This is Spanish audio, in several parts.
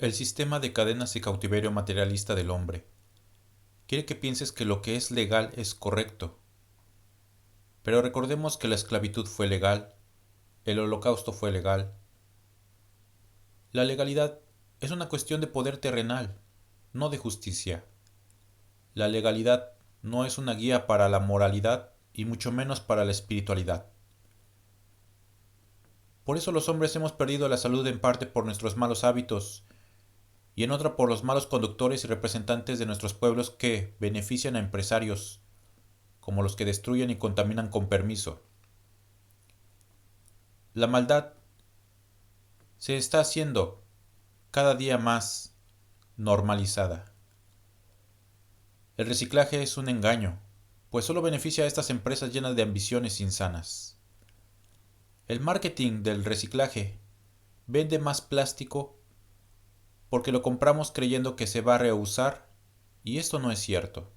El sistema de cadenas y cautiverio materialista del hombre quiere que pienses que lo que es legal es correcto, pero recordemos que la esclavitud fue legal, el holocausto fue legal. La legalidad es una cuestión de poder terrenal, no de justicia. La legalidad no es una guía para la moralidad y mucho menos para la espiritualidad. Por eso los hombres hemos perdido la salud en parte por nuestros malos hábitos y en otra por los malos conductores y representantes de nuestros pueblos que benefician a empresarios como los que destruyen y contaminan con permiso. La maldad se está haciendo cada día más normalizada. El reciclaje es un engaño, pues solo beneficia a estas empresas llenas de ambiciones insanas. El marketing del reciclaje vende más plástico porque lo compramos creyendo que se va a reusar y esto no es cierto.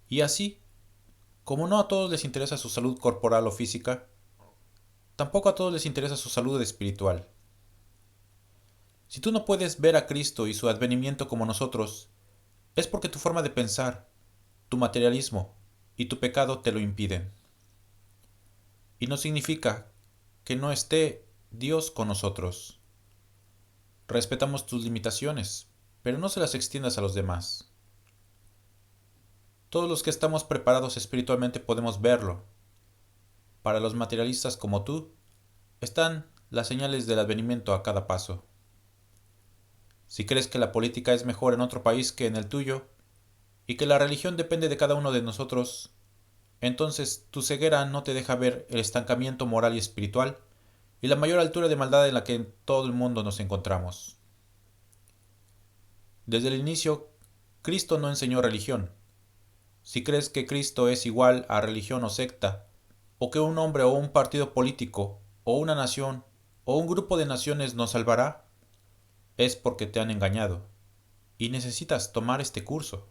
Y así, como no a todos les interesa su salud corporal o física, tampoco a todos les interesa su salud espiritual. Si tú no puedes ver a Cristo y su advenimiento como nosotros, es porque tu forma de pensar, tu materialismo y tu pecado te lo impiden. Y no significa que no esté Dios con nosotros. Respetamos tus limitaciones, pero no se las extiendas a los demás. Todos los que estamos preparados espiritualmente podemos verlo. Para los materialistas como tú, están las señales del advenimiento a cada paso. Si crees que la política es mejor en otro país que en el tuyo, y que la religión depende de cada uno de nosotros, entonces tu ceguera no te deja ver el estancamiento moral y espiritual y la mayor altura de maldad en la que en todo el mundo nos encontramos. Desde el inicio, Cristo no enseñó religión. Si crees que Cristo es igual a religión o secta, o que un hombre o un partido político, o una nación, o un grupo de naciones nos salvará, es porque te han engañado, y necesitas tomar este curso.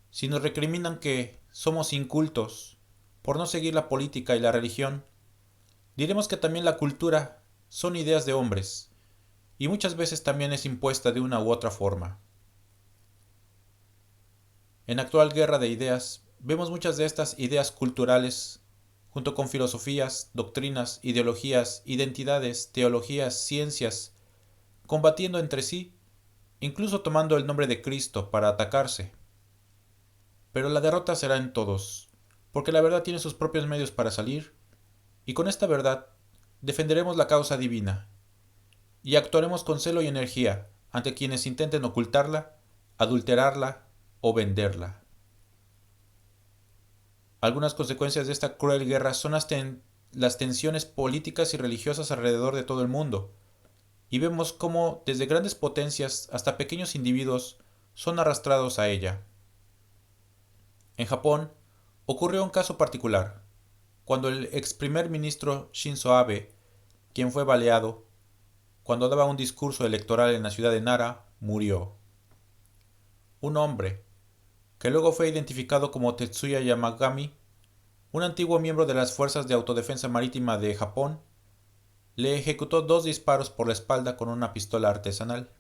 Si nos recriminan que somos incultos por no seguir la política y la religión, diremos que también la cultura son ideas de hombres, y muchas veces también es impuesta de una u otra forma. En la actual guerra de ideas, vemos muchas de estas ideas culturales, junto con filosofías, doctrinas, ideologías, identidades, teologías, ciencias, combatiendo entre sí, incluso tomando el nombre de Cristo para atacarse. Pero la derrota será en todos, porque la verdad tiene sus propios medios para salir, y con esta verdad defenderemos la causa divina, y actuaremos con celo y energía ante quienes intenten ocultarla, adulterarla o venderla. Algunas consecuencias de esta cruel guerra son las tensiones políticas y religiosas alrededor de todo el mundo, y vemos cómo desde grandes potencias hasta pequeños individuos son arrastrados a ella. En Japón ocurrió un caso particular, cuando el ex primer ministro Shinzo Abe, quien fue baleado, cuando daba un discurso electoral en la ciudad de Nara, murió. Un hombre, que luego fue identificado como Tetsuya Yamagami, un antiguo miembro de las Fuerzas de Autodefensa Marítima de Japón, le ejecutó 2 disparos por la espalda con una pistola artesanal.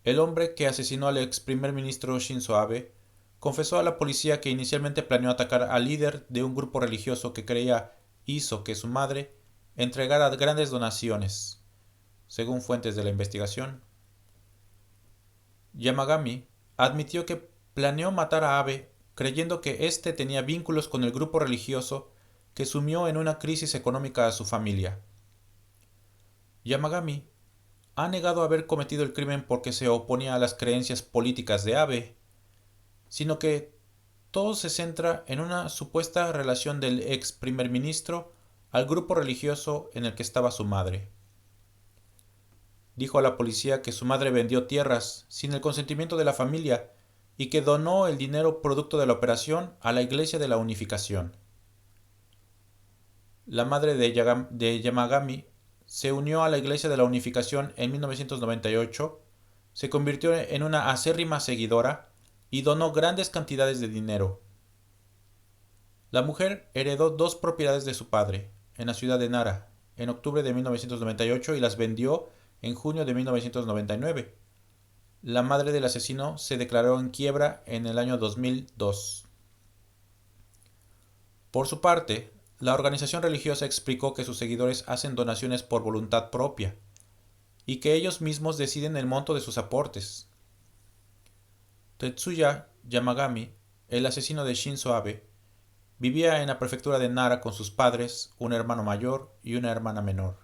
El hombre que asesinó al ex primer ministro Shinzo Abe confesó a la policía que inicialmente planeó atacar al líder de un grupo religioso que creía hizo que su madre entregara grandes donaciones, según fuentes de la investigación. Yamagami admitió que planeó matar a Abe creyendo que éste tenía vínculos con el grupo religioso que sumió en una crisis económica a su familia. Yamagami ha negado haber cometido el crimen porque se oponía a las creencias políticas de Abe, sino que todo se centra en una supuesta relación del ex primer ministro al grupo religioso en el que estaba su madre. Dijo a la policía que su madre vendió tierras sin el consentimiento de la familia y que donó el dinero producto de la operación a la Iglesia de la Unificación. La madre de Yamagami se unió a la Iglesia de la Unificación en 1998, se convirtió en una acérrima seguidora y donó grandes cantidades de dinero. La mujer heredó 2 propiedades de su padre, en la ciudad de Nara, en octubre de 1998 y las vendió en junio de 1999. La madre del asesino se declaró en quiebra en el año 2002. Por su parte, la organización religiosa explicó que sus seguidores hacen donaciones por voluntad propia y que ellos mismos deciden el monto de sus aportes. Tetsuya Yamagami, el asesino de Shinzo Abe, vivía en la prefectura de Nara con sus padres, un hermano mayor y una hermana menor.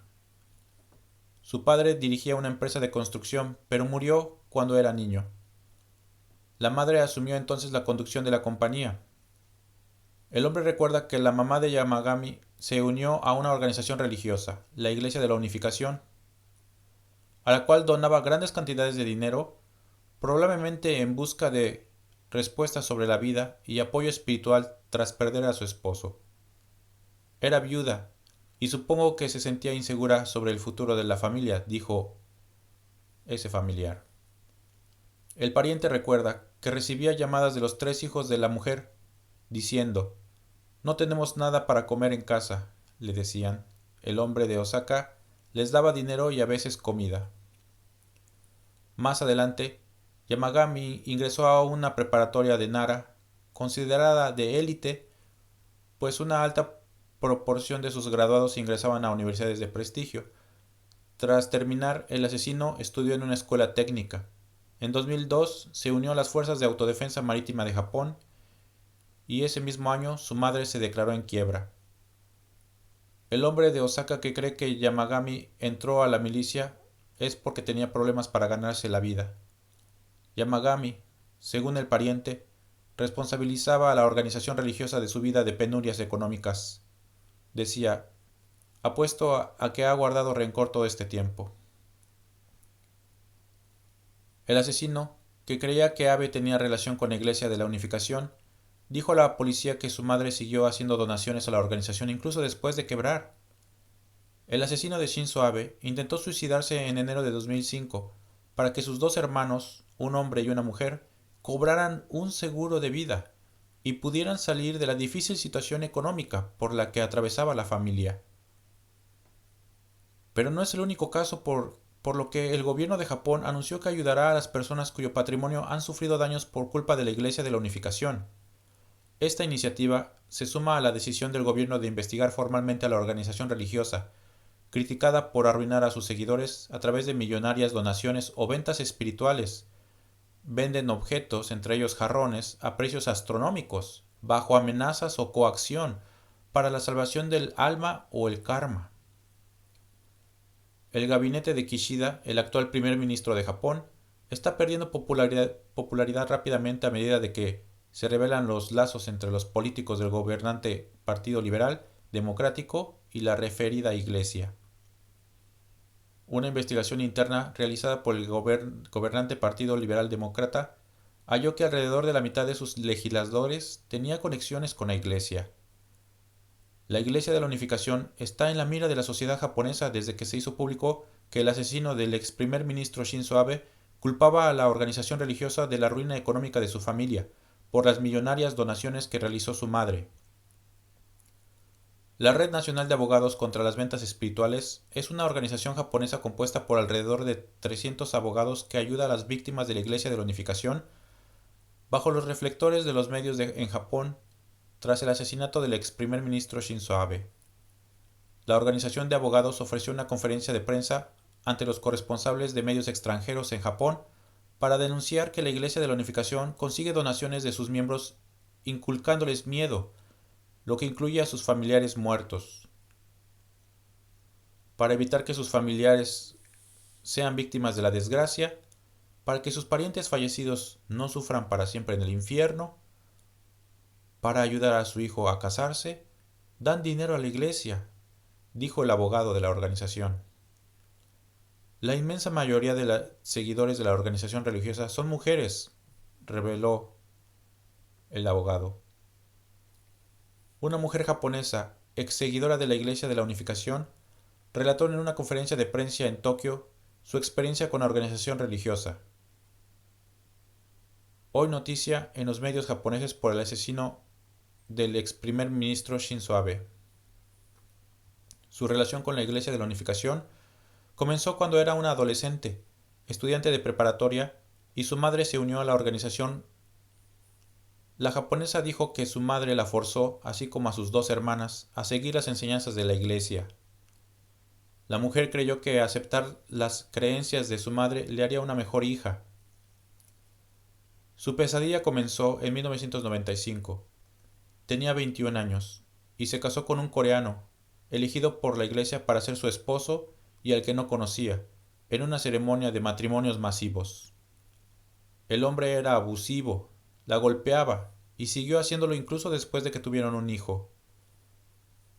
Su padre dirigía una empresa de construcción, pero murió cuando era niño. La madre asumió entonces la conducción de la compañía. El hombre recuerda que la mamá de Yamagami se unió a una organización religiosa, la Iglesia de la Unificación, a la cual donaba grandes cantidades de dinero, probablemente en busca de respuestas sobre la vida y apoyo espiritual tras perder a su esposo. Era viuda y supongo que se sentía insegura sobre el futuro de la familia, dijo ese familiar. El pariente recuerda que recibía llamadas de los 3 hijos de la mujer, diciendo: «No tenemos nada para comer en casa», le decían. El hombre de Osaka les daba dinero y a veces comida. Más adelante, Yamagami ingresó a una preparatoria de Nara, considerada de élite, pues una alta proporción de sus graduados ingresaban a universidades de prestigio. Tras terminar, el asesino estudió en una escuela técnica. En 2002 se unió a las Fuerzas de Autodefensa Marítima de Japón y ese mismo año su madre se declaró en quiebra. El hombre de Osaka que cree que Yamagami entró a la milicia es porque tenía problemas para ganarse la vida. Yamagami, según el pariente, responsabilizaba a la organización religiosa de su vida de penurias económicas. Decía: «Apuesto a que ha guardado rencor todo este tiempo». El asesino, que creía que Abe tenía relación con la Iglesia de la Unificación, dijo a la policía que su madre siguió haciendo donaciones a la organización incluso después de quebrar. El asesino de Shinzo Abe intentó suicidarse en enero de 2005 para que sus 2 hermanos, un hombre y una mujer, cobraran un seguro de vida y pudieran salir de la difícil situación económica por la que atravesaba la familia. Pero no es el único caso por lo que el gobierno de Japón anunció que ayudará a las personas cuyo patrimonio han sufrido daños por culpa de la Iglesia de la Unificación. Esta iniciativa se suma a la decisión del gobierno de investigar formalmente a la organización religiosa, criticada por arruinar a sus seguidores a través de millonarias donaciones o ventas espirituales. Venden objetos, entre ellos jarrones, a precios astronómicos, bajo amenazas o coacción, para la salvación del alma o el karma. El gabinete de Kishida, el actual primer ministro de Japón, está perdiendo popularidad rápidamente a medida de que se revelan los lazos entre los políticos del gobernante Partido Liberal Democrático y la referida Iglesia. Una investigación interna realizada por el gobernante Partido Liberal Demócrata halló que alrededor de la mitad de sus legisladores tenía conexiones con la Iglesia. La Iglesia de la Unificación está en la mira de la sociedad japonesa desde que se hizo público que el asesino del ex primer ministro Shinzo Abe culpaba a la organización religiosa de la ruina económica de su familia por las millonarias donaciones que realizó su madre. La Red Nacional de Abogados contra las Ventas Espirituales es una organización japonesa compuesta por alrededor de 300 abogados que ayuda a las víctimas de la Iglesia de la Unificación bajo los reflectores de los medios en Japón tras el asesinato del ex primer ministro Shinzo Abe. La organización de abogados ofreció una conferencia de prensa ante los corresponsables de medios extranjeros en Japón para denunciar que la Iglesia de la Unificación consigue donaciones de sus miembros inculcándoles miedo, lo que incluye a sus familiares muertos. Para evitar que sus familiares sean víctimas de la desgracia, para que sus parientes fallecidos no sufran para siempre en el infierno, para ayudar a su hijo a casarse, dan dinero a la iglesia, dijo el abogado de la organización. La inmensa mayoría de los seguidores de la organización religiosa son mujeres, reveló el abogado. Una mujer japonesa, ex seguidora de la Iglesia de la Unificación, relató en una conferencia de prensa en Tokio su experiencia con la organización religiosa. Hoy noticia en los medios japoneses por el asesino del ex primer ministro Shinzo Abe. Su relación con la Iglesia de la Unificación comenzó cuando era una adolescente, estudiante de preparatoria, y su madre se unió a la organización. La japonesa dijo que su madre la forzó, así como a sus dos hermanas, a seguir las enseñanzas de la Iglesia. La mujer creyó que aceptar las creencias de su madre le haría una mejor hija. Su pesadilla comenzó en 1995. Tenía 21 años y se casó con un coreano, elegido por la iglesia para ser su esposo y al que no conocía, en una ceremonia de matrimonios masivos. El hombre era abusivo, la golpeaba y siguió haciéndolo incluso después de que tuvieron un hijo.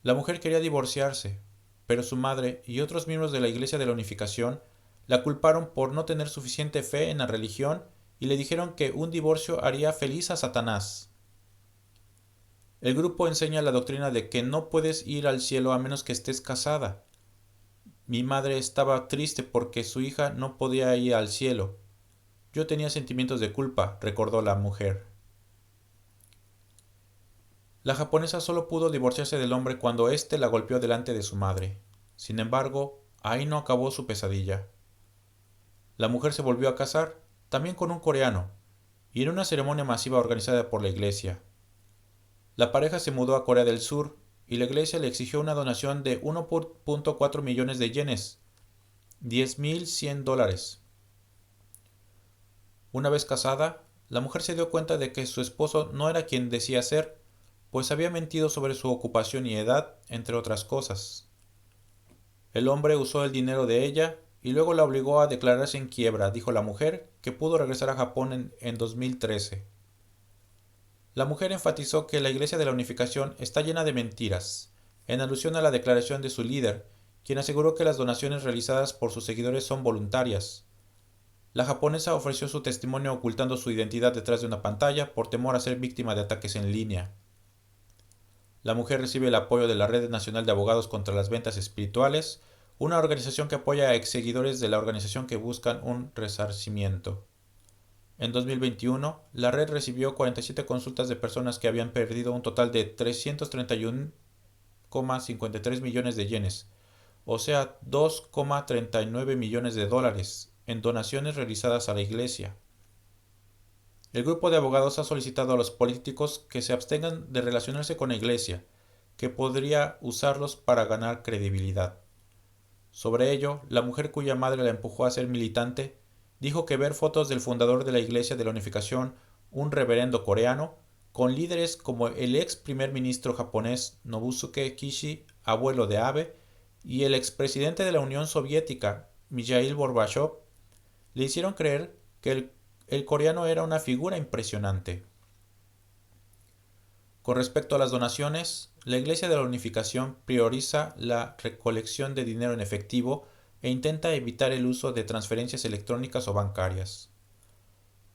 La mujer quería divorciarse, pero su madre y otros miembros de la Iglesia de la Unificación la culparon por no tener suficiente fe en la religión y le dijeron que un divorcio haría feliz a Satanás. El grupo enseña la doctrina de que no puedes ir al cielo a menos que estés casada. Mi madre estaba triste porque su hija no podía ir al cielo. Yo tenía sentimientos de culpa, recordó la mujer. La japonesa solo pudo divorciarse del hombre cuando éste la golpeó delante de su madre. Sin embargo, ahí no acabó su pesadilla. La mujer se volvió a casar, también con un coreano, y en una ceremonia masiva organizada por la iglesia. La pareja se mudó a Corea del Sur y la iglesia le exigió una donación de 1.4 millones de yenes, $10,100. Una vez casada, la mujer se dio cuenta de que su esposo no era quien decía ser, pues había mentido sobre su ocupación y edad, entre otras cosas. El hombre usó el dinero de ella y luego la obligó a declararse en quiebra, dijo la mujer, que pudo regresar a Japón en 2013. La mujer enfatizó que la Iglesia de la Unificación está llena de mentiras, en alusión a la declaración de su líder, quien aseguró que las donaciones realizadas por sus seguidores son voluntarias. La japonesa ofreció su testimonio ocultando su identidad detrás de una pantalla por temor a ser víctima de ataques en línea. La mujer recibe el apoyo de la Red Nacional de Abogados contra las Ventas Espirituales, una organización que apoya a exseguidores de la organización que buscan un resarcimiento. En 2021, la red recibió 47 consultas de personas que habían perdido un total de 331,53 millones de yenes, o sea, 2,39 millones de dólares, en donaciones realizadas a la Iglesia. El grupo de abogados ha solicitado a los políticos que se abstengan de relacionarse con la Iglesia, que podría usarlos para ganar credibilidad. Sobre ello, la mujer cuya madre la empujó a ser militante dijo que ver fotos del fundador de la Iglesia de la Unificación, un reverendo coreano, con líderes como el ex primer ministro japonés Nobusuke Kishi, abuelo de Abe, y el expresidente de la Unión Soviética, Mikhail Gorbachev, le hicieron creer que el coreano era una figura impresionante. Con respecto a las donaciones, la Iglesia de la Unificación prioriza la recolección de dinero en efectivo e intenta evitar el uso de transferencias electrónicas o bancarias.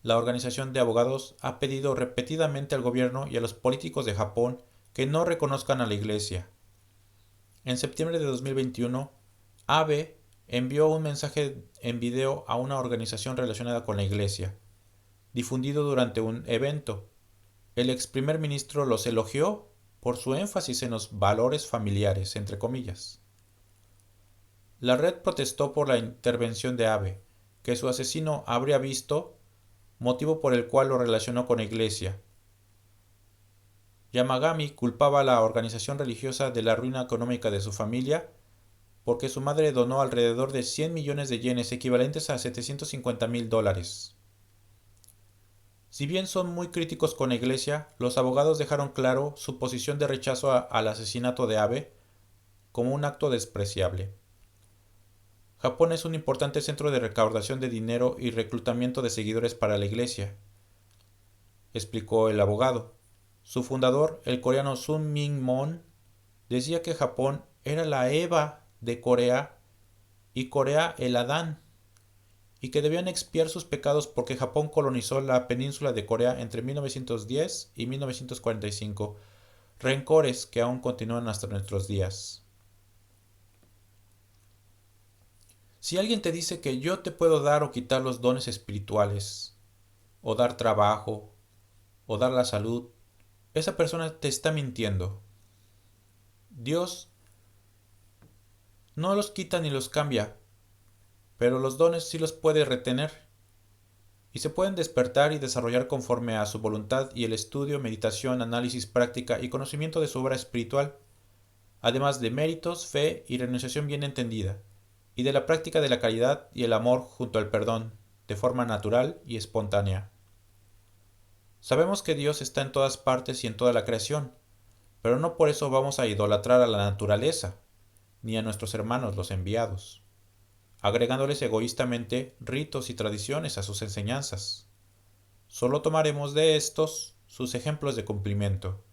La organización de abogados ha pedido repetidamente al gobierno y a los políticos de Japón que no reconozcan a la Iglesia. En septiembre de 2021, Abe envió un mensaje en video a una organización relacionada con la Iglesia, difundido durante un evento. El ex primer ministro los elogió por su énfasis en los valores familiares, entre comillas. La red protestó por la intervención de Abe, que su asesino habría visto, motivo por el cual lo relacionó con la iglesia. Yamagami culpaba a la organización religiosa de la ruina económica de su familia porque su madre donó alrededor de 100 millones de yenes, equivalentes a $750,000. Si bien son muy críticos con la iglesia, los abogados dejaron claro su posición de rechazo al asesinato de Abe como un acto despreciable. Japón es un importante centro de recaudación de dinero y reclutamiento de seguidores para la iglesia, explicó el abogado. Su fundador, el coreano Sun Min Moon, decía que Japón era la Eva de Corea y Corea el Adán, y que debían expiar sus pecados porque Japón colonizó la península de Corea entre 1910 y 1945, rencores que aún continúan hasta nuestros días. Si alguien te dice que yo te puedo dar o quitar los dones espirituales, o dar trabajo, o dar la salud, esa persona te está mintiendo. Dios No los quita ni los cambia, pero los dones sí los puede retener, y se pueden despertar y desarrollar conforme a su voluntad y el estudio, meditación, análisis, práctica y conocimiento de su obra espiritual, además de méritos, fe y renunciación bien entendida, y de la práctica de la caridad y el amor junto al perdón, de forma natural y espontánea. Sabemos que Dios está en todas partes y en toda la creación, pero no por eso vamos a idolatrar a la naturaleza, ni a nuestros hermanos los enviados, agregándoles egoístamente ritos y tradiciones a sus enseñanzas. Solo tomaremos de estos sus ejemplos de cumplimiento.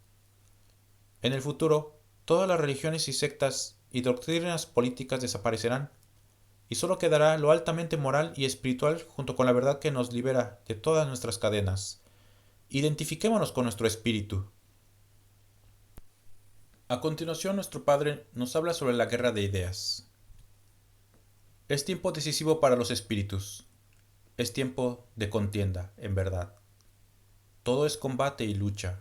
En el futuro, todas las religiones y sectas y doctrinas políticas desaparecerán, y solo quedará lo altamente moral y espiritual junto con la verdad que nos libera de todas nuestras cadenas. Identifiquémonos con nuestro espíritu. A continuación, nuestro Padre nos habla sobre la guerra de ideas. Es tiempo decisivo para los espíritus. Es tiempo de contienda, en verdad. Todo es combate y lucha.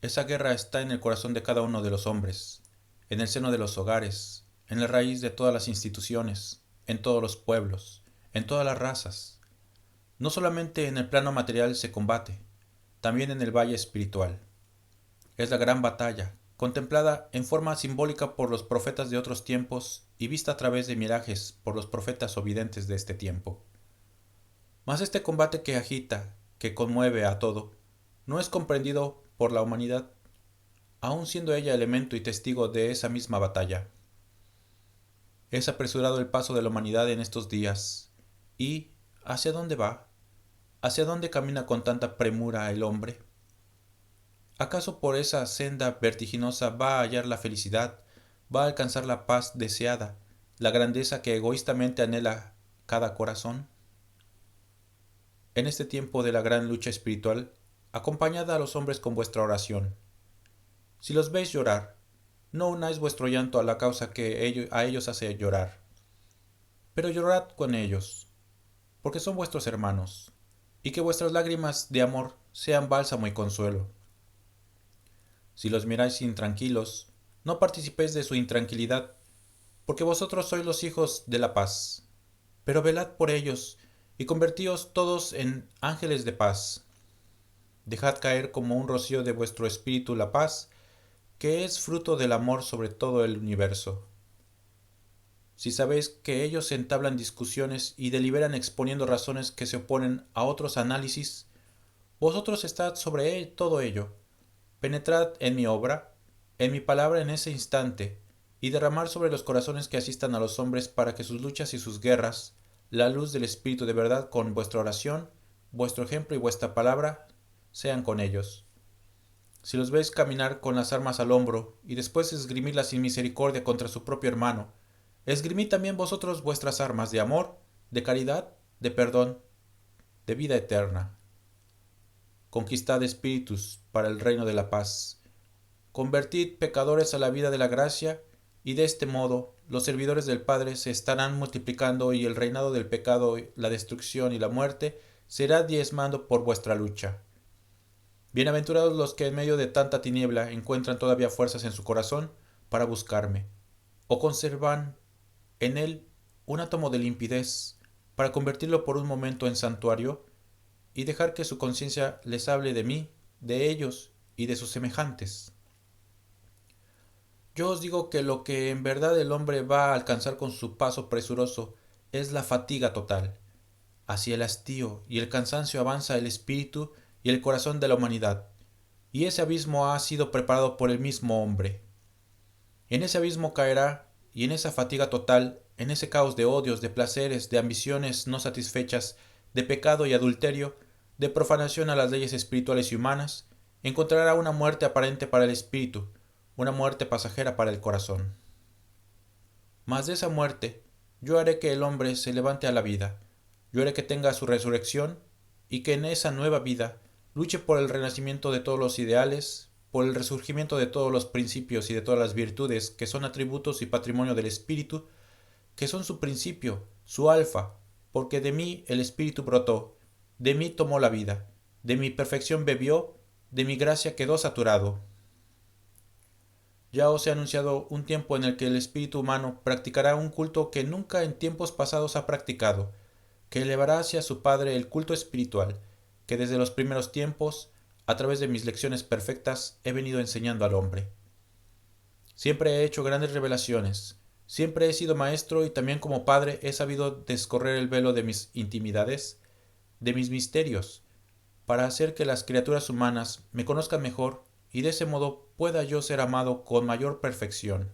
Esa guerra está en el corazón de cada uno de los hombres, en el seno de los hogares, en la raíz de todas las instituciones, en todos los pueblos, en todas las razas. No solamente en el plano material se combate, también en el valle espiritual. Es la gran batalla, contemplada en forma simbólica por los profetas de otros tiempos y vista a través de mirajes por los profetas o videntes de este tiempo. Mas este combate que agita, que conmueve a todo, no es comprendido por la humanidad, aun siendo ella elemento y testigo de esa misma batalla. Es apresurado el paso de la humanidad en estos días, y ¿hacia dónde va? ¿Hacia dónde camina con tanta premura el hombre? ¿Acaso por esa senda vertiginosa va a hallar la felicidad, va a alcanzar la paz deseada, la grandeza que egoístamente anhela cada corazón? En este tiempo de la gran lucha espiritual, acompañad a los hombres con vuestra oración. Si los veis llorar, no unáis vuestro llanto a la causa que a ellos hace llorar, pero llorad con ellos, porque son vuestros hermanos, y que vuestras lágrimas de amor sean bálsamo y consuelo. Si los miráis intranquilos, no participéis de su intranquilidad, porque vosotros sois los hijos de la paz. Pero velad por ellos, y convertíos todos en ángeles de paz. Dejad caer como un rocío de vuestro espíritu la paz, que es fruto del amor sobre todo el universo. Si sabéis que ellos entablan discusiones y deliberan exponiendo razones que se oponen a otros análisis, vosotros estad sobre todo ello. Penetrad en mi obra, en mi palabra en ese instante, y derramar sobre los corazones que asistan a los hombres para que sus luchas y sus guerras, la luz del Espíritu de verdad con vuestra oración, vuestro ejemplo y vuestra palabra, sean con ellos. Si los veis caminar con las armas al hombro, y después esgrimirlas sin misericordia contra su propio hermano, esgrimid también vosotros vuestras armas de amor, de caridad, de perdón, de vida eterna. Conquistad espíritus para el reino de la paz. Convertid pecadores a la vida de la gracia, y de este modo los servidores del Padre se estarán multiplicando y el reinado del pecado, la destrucción y la muerte será diezmando por vuestra lucha. Bienaventurados los que en medio de tanta tiniebla encuentran todavía fuerzas en su corazón para buscarme, o conservan en él un átomo de limpidez para convertirlo por un momento en santuario y dejar que su conciencia les hable de mí, de ellos y de sus semejantes. Yo os digo que lo que en verdad el hombre va a alcanzar con su paso presuroso es la fatiga total. Hacia el hastío y el cansancio avanza el espíritu y el corazón de la humanidad, y ese abismo ha sido preparado por el mismo hombre. En ese abismo caerá, y en esa fatiga total, en ese caos de odios, de placeres, de ambiciones no satisfechas, de pecado y adulterio, de profanación a las leyes espirituales y humanas, encontrará una muerte aparente para el espíritu, una muerte pasajera para el corazón. Mas de esa muerte, yo haré que el hombre se levante a la vida, yo haré que tenga su resurrección, y que en esa nueva vida luche por el renacimiento de todos los ideales, por el resurgimiento de todos los principios y de todas las virtudes que son atributos y patrimonio del espíritu, que son su principio, su alfa, porque de mí el espíritu brotó, de mí tomó la vida, de mi perfección bebió, de mi gracia quedó saturado. Ya os he anunciado un tiempo en el que el espíritu humano practicará un culto que nunca en tiempos pasados ha practicado, que elevará hacia su Padre el culto espiritual, que desde los primeros tiempos, a través de mis lecciones perfectas, he venido enseñando al hombre. Siempre he hecho grandes revelaciones, siempre he sido maestro y también como padre he sabido descorrer el velo de mis intimidades, de mis misterios, para hacer que las criaturas humanas me conozcan mejor y de ese modo pueda yo ser amado con mayor perfección.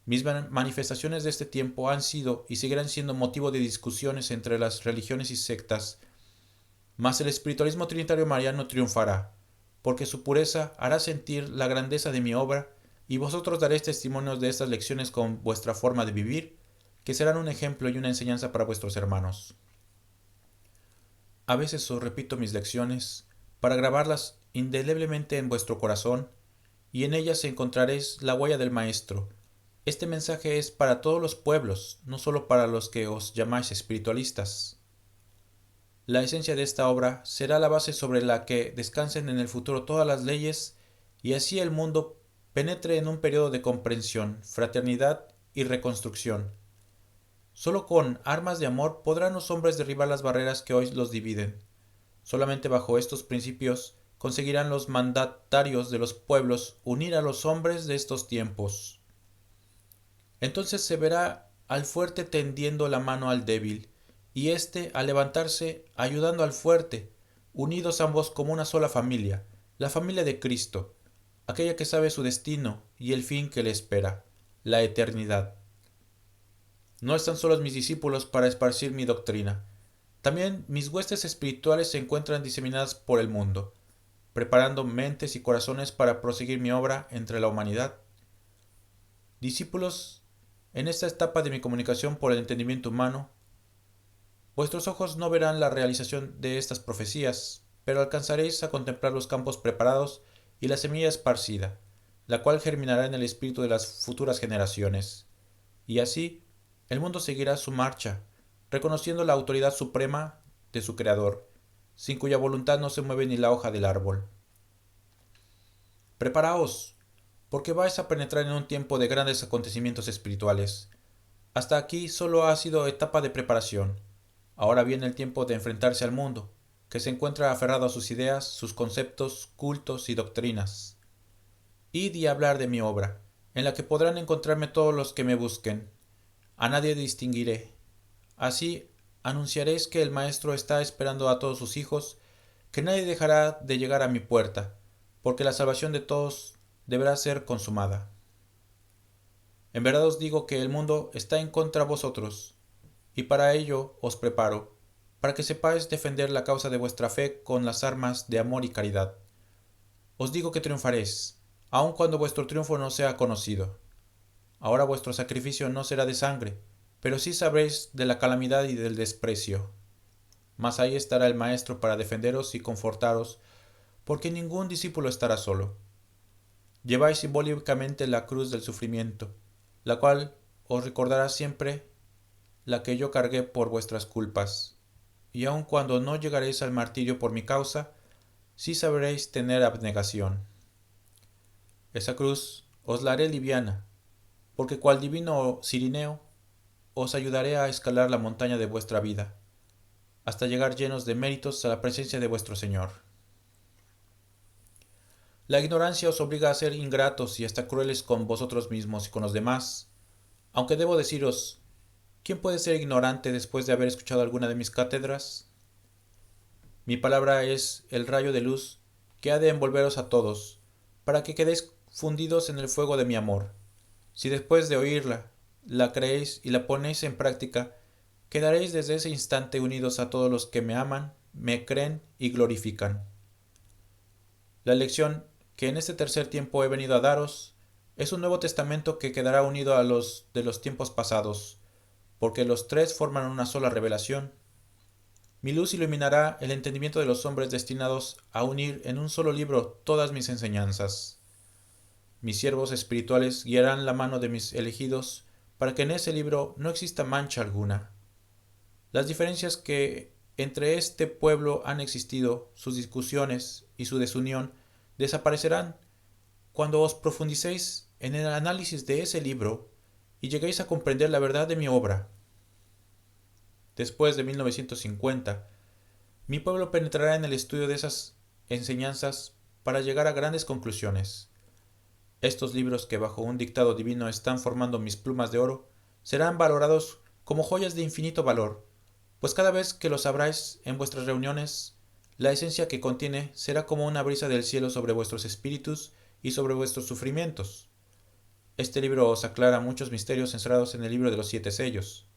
Mis manifestaciones de este tiempo han sido y seguirán siendo motivo de discusiones entre las religiones y sectas, mas el espiritualismo trinitario mariano triunfará, porque su pureza hará sentir la grandeza de mi obra, y vosotros daréis testimonios de estas lecciones con vuestra forma de vivir, que serán un ejemplo y una enseñanza para vuestros hermanos. A veces os repito mis lecciones, para grabarlas indeleblemente en vuestro corazón, y en ellas encontraréis la huella del Maestro. Este mensaje es para todos los pueblos, no solo para los que os llamáis espiritualistas. La esencia de esta obra será la base sobre la que descansen en el futuro todas las leyes y así el mundo penetre en un periodo de comprensión, fraternidad y reconstrucción. Solo con armas de amor podrán los hombres derribar las barreras que hoy los dividen. Solamente bajo estos principios conseguirán los mandatarios de los pueblos unir a los hombres de estos tiempos. Entonces se verá al fuerte tendiendo la mano al débil, y éste al levantarse ayudando al fuerte, unidos ambos como una sola familia, la familia de Cristo, aquella que sabe su destino y el fin que le espera, la eternidad. No están solos mis discípulos para esparcir mi doctrina. También mis huestes espirituales se encuentran diseminadas por el mundo, preparando mentes y corazones para proseguir mi obra entre la humanidad. Discípulos, en esta etapa de mi comunicación por el entendimiento humano, vuestros ojos no verán la realización de estas profecías, pero alcanzaréis a contemplar los campos preparados y la semilla esparcida, la cual germinará en el espíritu de las futuras generaciones. Y así, el mundo seguirá su marcha, reconociendo la autoridad suprema de su Creador, sin cuya voluntad no se mueve ni la hoja del árbol. Preparaos, porque vais a penetrar en un tiempo de grandes acontecimientos espirituales. Hasta aquí solo ha sido etapa de preparación. Ahora viene el tiempo de enfrentarse al mundo, que se encuentra aferrado a sus ideas, sus conceptos, cultos y doctrinas. Id y hablar de mi obra, en la que podrán encontrarme todos los que me busquen. A nadie distinguiré. Así anunciaréis que el Maestro está esperando a todos sus hijos, que nadie dejará de llegar a mi puerta, porque la salvación de todos deberá ser consumada. En verdad os digo que el mundo está en contra de vosotros, y para ello os preparo, para que sepáis defender la causa de vuestra fe con las armas de amor y caridad. Os digo que triunfaréis, aun cuando vuestro triunfo no sea conocido. Ahora vuestro sacrificio no será de sangre, pero sí sabréis de la calamidad y del desprecio. Mas ahí estará el Maestro para defenderos y confortaros, porque ningún discípulo estará solo. Lleváis simbólicamente la cruz del sufrimiento, la cual os recordará siempre la que yo cargué por vuestras culpas, y aun cuando no llegaréis al martirio por mi causa, sí sabréis tener abnegación. Esa cruz os la haré liviana, porque cual divino Cirineo, os ayudaré a escalar la montaña de vuestra vida, hasta llegar llenos de méritos a la presencia de vuestro Señor. La ignorancia os obliga a ser ingratos y hasta crueles con vosotros mismos y con los demás, aunque debo deciros, ¿quién puede ser ignorante después de haber escuchado alguna de mis cátedras? Mi palabra es el rayo de luz que ha de envolveros a todos, para que quedéis fundidos en el fuego de mi amor. Si después de oírla, la creéis y la ponéis en práctica, quedaréis desde ese instante unidos a todos los que me aman, me creen y glorifican. La lección que en este tercer tiempo he venido a daros es un nuevo testamento que quedará unido a los de los tiempos pasados, porque los tres forman una sola revelación. Mi luz iluminará el entendimiento de los hombres destinados a unir en un solo libro todas mis enseñanzas. Mis siervos espirituales guiarán la mano de mis elegidos para que en ese libro no exista mancha alguna. Las diferencias que entre este pueblo han existido, sus discusiones y su desunión, desaparecerán, cuando os profundicéis en el análisis de ese libro y lleguéis a comprender la verdad de mi obra. Después de 1950, mi pueblo penetrará en el estudio de esas enseñanzas para llegar a grandes conclusiones. Estos libros que bajo un dictado divino están formando mis plumas de oro serán valorados como joyas de infinito valor, pues cada vez que los abráis en vuestras reuniones, la esencia que contiene será como una brisa del cielo sobre vuestros espíritus y sobre vuestros sufrimientos. Este libro os aclara muchos misterios encerrados en el libro de los 7 sellos.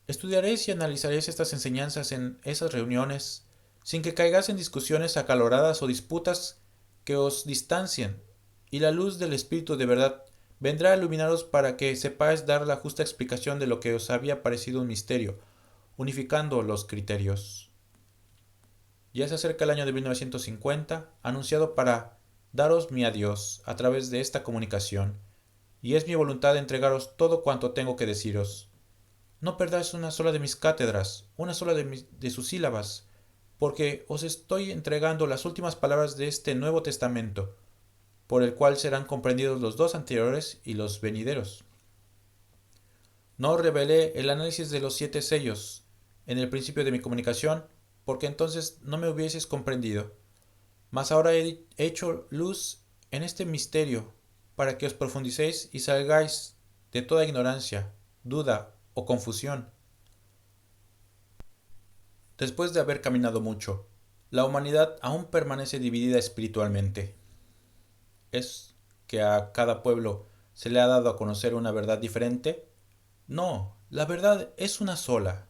Estudiaréis y analizaréis estas enseñanzas en esas reuniones, sin que caigáis en discusiones acaloradas o disputas que os distancien, y la luz del Espíritu de verdad vendrá a iluminaros para que sepáis dar la justa explicación de lo que os había parecido un misterio, unificando los criterios. Ya se acerca el año de 1950, anunciado para daros mi adiós a través de esta comunicación, y es mi voluntad entregaros todo cuanto tengo que deciros. No perdáis una sola de mis cátedras, una sola de sus sílabas, porque os estoy entregando las últimas palabras de este Nuevo Testamento, por el cual serán comprendidos los dos anteriores y los venideros. No revelé el análisis de los 7 sellos en el principio de mi comunicación, porque entonces no me hubieseis comprendido. Mas ahora he hecho luz en este misterio, para que os profundicéis y salgáis de toda ignorancia, duda o confusión. Después de haber caminado mucho, la humanidad aún permanece dividida espiritualmente. ¿Es que a cada pueblo se le ha dado a conocer una verdad diferente? No, la verdad es una sola.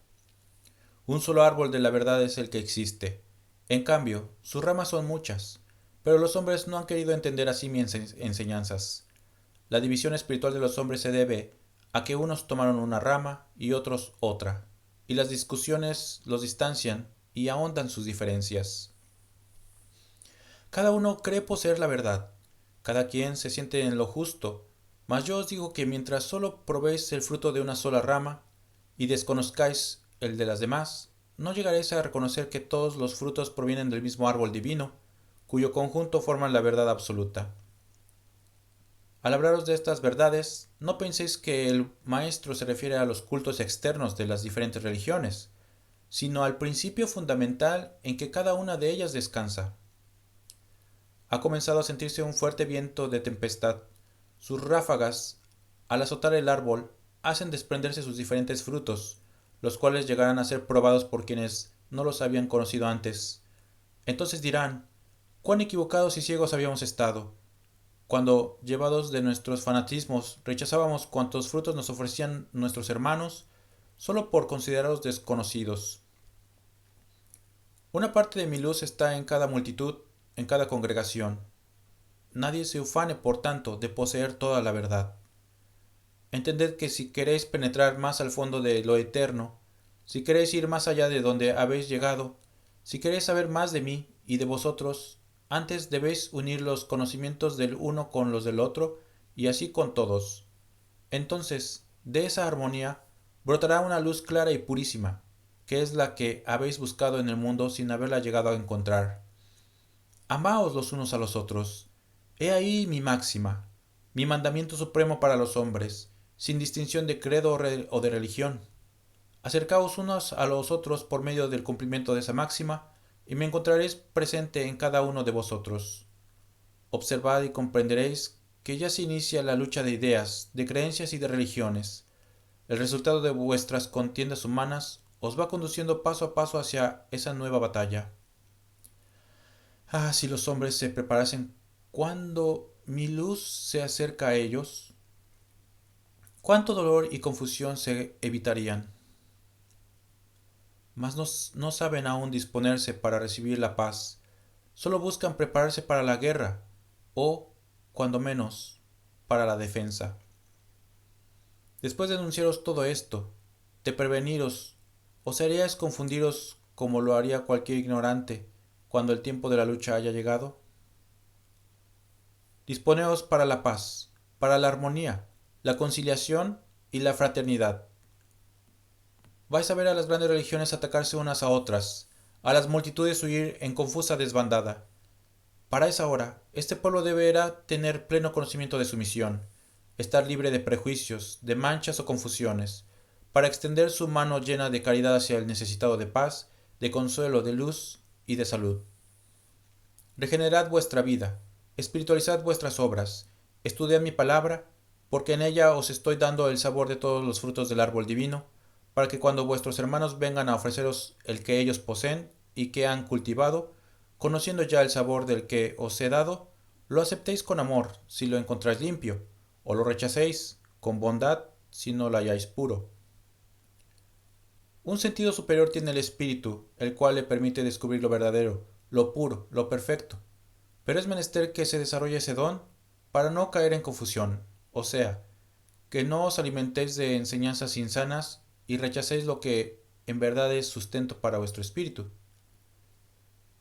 Un solo árbol de la verdad es el que existe. En cambio, sus ramas son muchas, pero los hombres no han querido entender así mis enseñanzas. La división espiritual de los hombres se debe a que unos tomaron una rama y otros otra, y las discusiones los distancian y ahondan sus diferencias. Cada uno cree poseer la verdad, cada quien se siente en lo justo, mas yo os digo que mientras solo probéis el fruto de una sola rama y desconozcáis el de las demás, no llegaréis a reconocer que todos los frutos provienen del mismo árbol divino, cuyo conjunto forman la verdad absoluta. Al hablaros de estas verdades, no penséis que el Maestro se refiere a los cultos externos de las diferentes religiones, sino al principio fundamental en que cada una de ellas descansa. Ha comenzado a sentirse un fuerte viento de tempestad. Sus ráfagas, al azotar el árbol, hacen desprenderse sus diferentes frutos, los cuales llegarán a ser probados por quienes no los habían conocido antes. Entonces dirán, cuán equivocados y ciegos habíamos estado, cuando, llevados de nuestros fanatismos, rechazábamos cuantos frutos nos ofrecían nuestros hermanos, solo por considerarlos desconocidos. Una parte de mi luz está en cada multitud, en cada congregación. Nadie se ufane, por tanto, de poseer toda la verdad. Entended que si queréis penetrar más al fondo de lo eterno, si queréis ir más allá de donde habéis llegado, si queréis saber más de mí y de vosotros, antes debéis unir los conocimientos del uno con los del otro, y así con todos. Entonces, de esa armonía, brotará una luz clara y purísima, que es la que habéis buscado en el mundo sin haberla llegado a encontrar. Amaos los unos a los otros. He ahí mi máxima, mi mandamiento supremo para los hombres, sin distinción de credo o de religión. Acercaos unos a los otros por medio del cumplimiento de esa máxima, y me encontraréis presente en cada uno de vosotros. Observad y comprenderéis que ya se inicia la lucha de ideas, de creencias y de religiones. El resultado de vuestras contiendas humanas os va conduciendo paso a paso hacia esa nueva batalla. Ah, si los hombres se preparasen cuando mi luz se acerca a ellos, cuánto dolor y confusión se evitarían. Mas no saben aún disponerse para recibir la paz, solo buscan prepararse para la guerra, o, cuando menos, para la defensa. Después de anunciaros todo esto, de preveniros, os haríais confundiros como lo haría cualquier ignorante cuando el tiempo de la lucha haya llegado. Disponeos para la paz, para la armonía, la conciliación y la fraternidad. Vais a ver a las grandes religiones atacarse unas a otras, a las multitudes huir en confusa desbandada. Para esa hora, este pueblo deberá tener pleno conocimiento de su misión, estar libre de prejuicios, de manchas o confusiones, para extender su mano llena de caridad hacia el necesitado de paz, de consuelo, de luz y de salud. Regenerad vuestra vida, espiritualizad vuestras obras, estudiad mi palabra, porque en ella os estoy dando el sabor de todos los frutos del árbol divino, para que cuando vuestros hermanos vengan a ofreceros el que ellos poseen y que han cultivado, conociendo ya el sabor del que os he dado, lo aceptéis con amor si lo encontráis limpio, o lo rechacéis con bondad si no lo halláis puro. Un sentido superior tiene el espíritu, el cual le permite descubrir lo verdadero, lo puro, lo perfecto. Pero es menester que se desarrolle ese don para no caer en confusión, o sea, que no os alimentéis de enseñanzas insanas y rechacéis lo que en verdad es sustento para vuestro espíritu.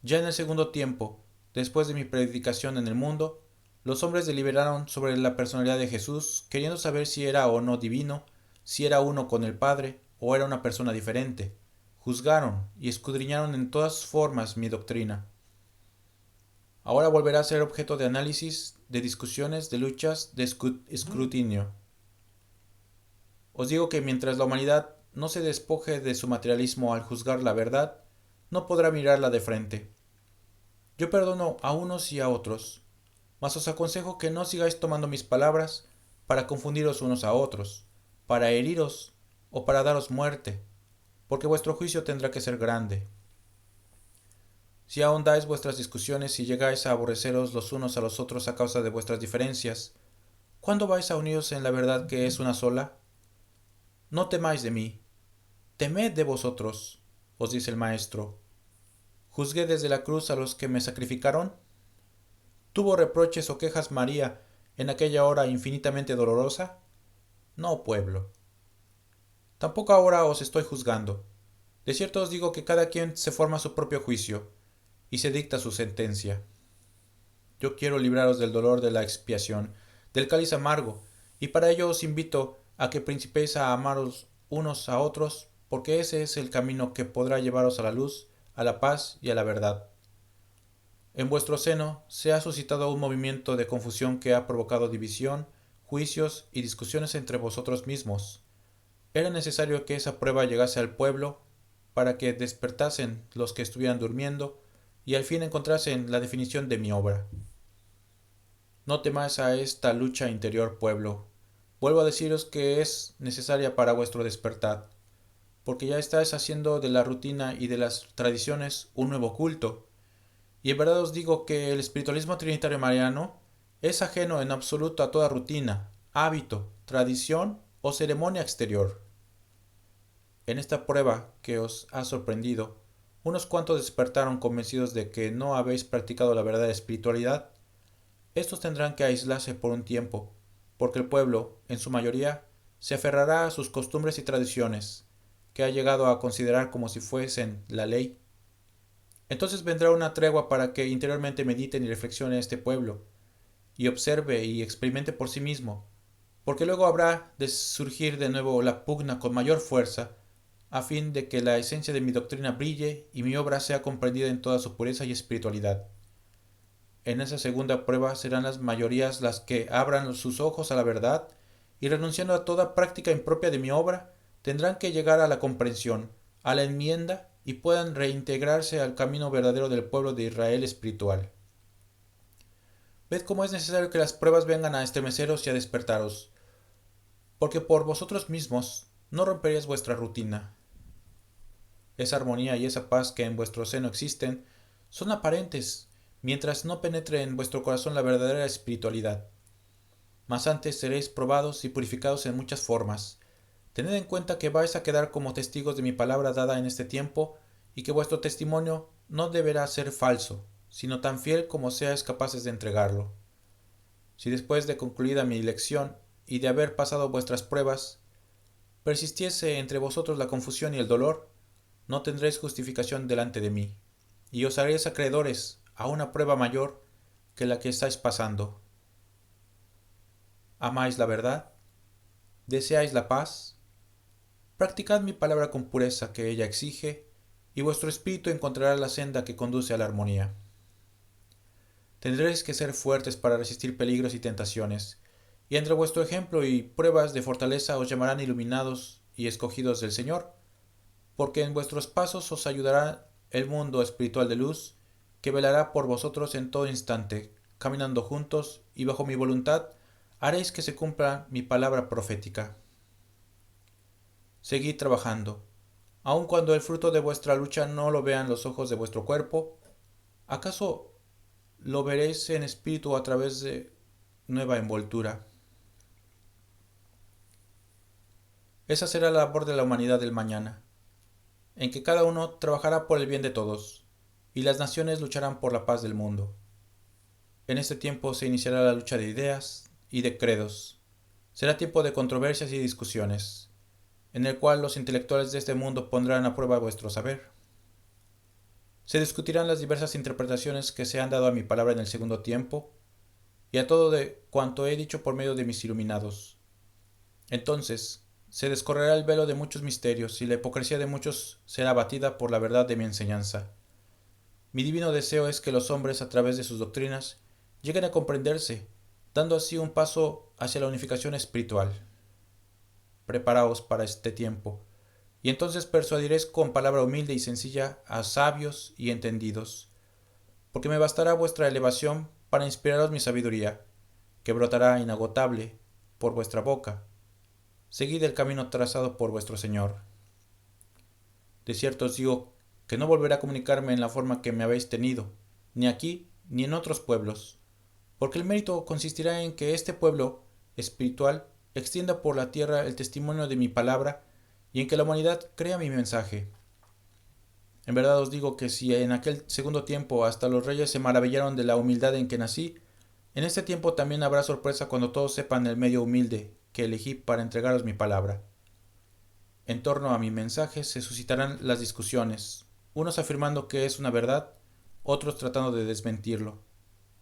Ya en el segundo tiempo, después de mi predicación en el mundo, los hombres deliberaron sobre la personalidad de Jesús, queriendo saber si era o no divino, si era uno con el Padre o era una persona diferente. Juzgaron y escudriñaron en todas formas mi doctrina. Ahora volverá a ser objeto de análisis, de discusiones, de luchas, de escrutinio. Os digo que mientras la humanidad no se despoje de su materialismo al juzgar la verdad, no podrá mirarla de frente. Yo perdono a unos y a otros, mas os aconsejo que no sigáis tomando mis palabras para confundiros unos a otros, para heriros o para daros muerte, porque vuestro juicio tendrá que ser grande. Si ahondáis vuestras discusiones y llegáis a aborreceros los unos a los otros a causa de vuestras diferencias, ¿cuándo vais a uniros en la verdad que es una sola? No temáis de mí, temed de vosotros, os dice el Maestro. ¿Juzgué desde la cruz a los que me sacrificaron? ¿Tuvo reproches o quejas María en aquella hora infinitamente dolorosa? No, pueblo. Tampoco ahora os estoy juzgando. De cierto os digo que cada quien se forma su propio juicio y se dicta su sentencia. Yo quiero libraros del dolor de la expiación, del cáliz amargo, y para ello os invito a que principéis a amaros unos a otros, porque ese es el camino que podrá llevaros a la luz, a la paz y a la verdad. En vuestro seno se ha suscitado un movimiento de confusión que ha provocado división, juicios y discusiones entre vosotros mismos. Era necesario que esa prueba llegase al pueblo para que despertasen los que estuvieran durmiendo y al fin encontrasen la definición de mi obra. No temáis a esta lucha interior, pueblo. Vuelvo a deciros que es necesaria para vuestro despertar, porque ya estáis haciendo de la rutina y de las tradiciones un nuevo culto. Y en verdad os digo que el espiritualismo trinitario mariano es ajeno en absoluto a toda rutina, hábito, tradición o ceremonia exterior. En esta prueba que os ha sorprendido, unos cuantos despertaron convencidos de que no habéis practicado la verdadera espiritualidad. Estos tendrán que aislarse por un tiempo, porque el pueblo, en su mayoría, se aferrará a sus costumbres y tradiciones, que ha llegado a considerar como si fuesen la ley. Entonces vendrá una tregua para que interiormente mediten y reflexionen este pueblo, y observe y experimente por sí mismo, porque luego habrá de surgir de nuevo la pugna con mayor fuerza, a fin de que la esencia de mi doctrina brille y mi obra sea comprendida en toda su pureza y espiritualidad. En esa segunda prueba serán las mayorías las que abran sus ojos a la verdad y renunciando a toda práctica impropia de mi obra, tendrán que llegar a la comprensión, a la enmienda y puedan reintegrarse al camino verdadero del pueblo de Israel espiritual. Ved cómo es necesario que las pruebas vengan a estremeceros y a despertaros, porque por vosotros mismos no romperéis vuestra rutina. Esa armonía y esa paz que en vuestro seno existen son aparentes, mientras no penetre en vuestro corazón la verdadera espiritualidad. Mas antes seréis probados y purificados en muchas formas. Tened en cuenta que vais a quedar como testigos de mi palabra dada en este tiempo y que vuestro testimonio no deberá ser falso, sino tan fiel como seáis capaces de entregarlo. Si después de concluida mi lección y de haber pasado vuestras pruebas, persistiese entre vosotros la confusión y el dolor, no tendréis justificación delante de mí, y os haréis acreedores a una prueba mayor que la que estáis pasando. ¿Amáis la verdad? ¿Deseáis la paz? Practicad mi palabra con pureza que ella exige, y vuestro espíritu encontrará la senda que conduce a la armonía. Tendréis que ser fuertes para resistir peligros y tentaciones, y entre vuestro ejemplo y pruebas de fortaleza os llamarán iluminados y escogidos del Señor, porque en vuestros pasos os ayudará el mundo espiritual de luz, que velará por vosotros en todo instante, caminando juntos, y bajo mi voluntad haréis que se cumpla mi palabra profética. Seguid trabajando, aun cuando el fruto de vuestra lucha no lo vean los ojos de vuestro cuerpo. ¿Acaso lo veréis en espíritu a través de nueva envoltura? Esa será la labor de la humanidad del mañana, en que cada uno trabajará por el bien de todos, y las naciones lucharán por la paz del mundo. En este tiempo se iniciará la lucha de ideas y de credos. Será tiempo de controversias y discusiones, en el cual los intelectuales de este mundo pondrán a prueba vuestro saber. Se discutirán las diversas interpretaciones que se han dado a mi palabra en el segundo tiempo, y a todo de cuanto he dicho por medio de mis iluminados. Entonces se descorrerá el velo de muchos misterios, y la hipocresía de muchos será abatida por la verdad de mi enseñanza. Mi divino deseo es que los hombres, a través de sus doctrinas, lleguen a comprenderse, dando así un paso hacia la unificación espiritual. Preparaos para este tiempo, y entonces persuadiréis con palabra humilde y sencilla a sabios y entendidos, porque me bastará vuestra elevación para inspiraros mi sabiduría, que brotará inagotable por vuestra boca. Seguid el camino trazado por vuestro Señor. De cierto os digo que no volveré a comunicarme en la forma que me habéis tenido, ni aquí ni en otros pueblos, porque el mérito consistirá en que este pueblo espiritual extienda por la tierra el testimonio de mi palabra y en que la humanidad crea mi mensaje. En verdad os digo que si en aquel segundo tiempo hasta los reyes se maravillaron de la humildad en que nací, en este tiempo también habrá sorpresa cuando todos sepan el medio humilde que elegí para entregaros mi palabra. En torno a mi mensaje se suscitarán las discusiones, unos afirmando que es una verdad, otros tratando de desmentirlo,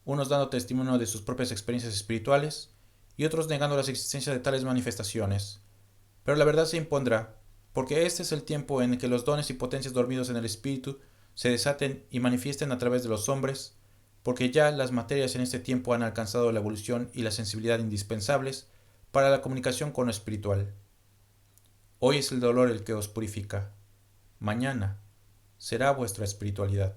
unos dando testimonio de sus propias experiencias espirituales y otros negando la existencia de tales manifestaciones. Pero la verdad se impondrá, porque este es el tiempo en que los dones y potencias dormidos en el espíritu se desaten y manifiesten a través de los hombres, porque ya las materias en este tiempo han alcanzado la evolución y la sensibilidad indispensables para la comunicación con lo espiritual. Hoy es el dolor el que os purifica, mañana será vuestra espiritualidad.